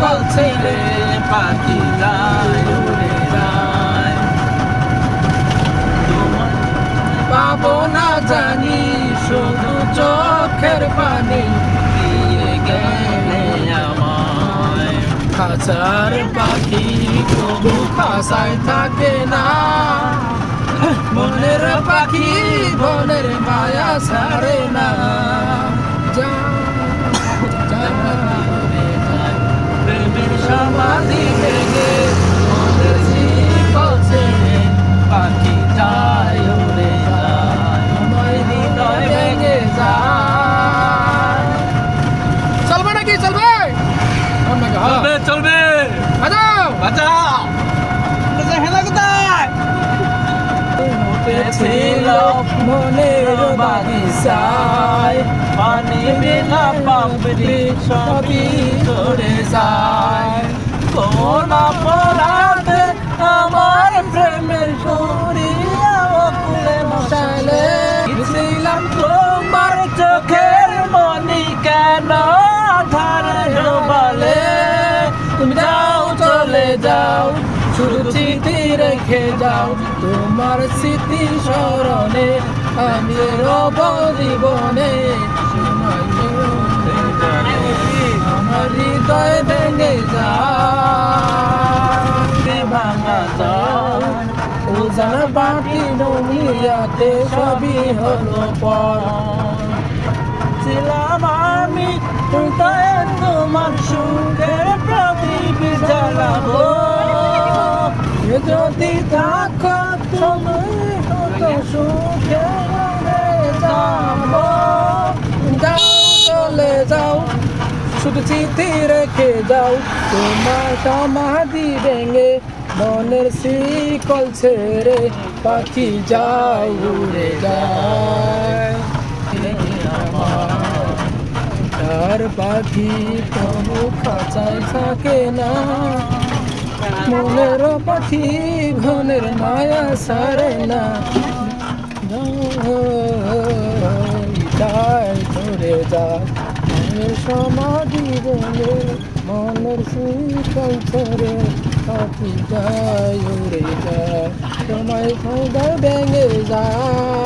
শিকল ছেড়ে পাখি যায় উড়ে যায়। তোমায় পাবো না জানি শুধু চোখের পানি দিয়ে গেলে আমায়। খাঁচার পাখি তবু খাঁচায় থাকে না, মনের পাখি বনের মায়া ছাড়ে না। প্রেমের সমাধি ভেঙে মনের শিকল ছেড়ে পাখি যায় উড়ে যায়, আমার হৃদয় ভেঙে যায়। চলবে নাকি চলবে? চলবে চলবে, বাজাও বাজাও। হেলা কোথায় ছিল মনের বাগিচায়, পানি বিনা পাপড়ি সবই ঝরে যায়। কোন অপরাধে আমার প্রেমের সুরিয়া বকুলে মশালে ছিলাম তোমার চোখের মনি কেন আধারে ডোবালে। তুমি যাও চলে যাও শুধু স্মৃতি রেখে যাও, তোমার স্মৃতি স্মরণে আমি রব জীবনে। আমার হৃদয় ভেঙে যায় ভাঙা যায়, উজান বাটি দুনিয়াতে সবই হলো পর। ছিলাম আমি হৃদয়ে তোমার সুখের প্রদীপ জ্বালাবো, যদি থাকো তুমি কত সুখে যাবো। যাও চলে যাও শুধু চিঠি রেখে যাও, তোমার সমাধি ভেঙে মনের শিকল ছেড়ে পাখি যাও উড়ে যায়। তার পাখি কোনো খাঁচায় থাকে না, মনের পাখি ঘনের মায়া সারে না। হৃদয় ধরে যায় মনের সমাধি ভেঙে মনের শিকল ছেড়ে পাখি যায় উড়ে যায়, তোমায় হৃদয় ভেঙে যায়।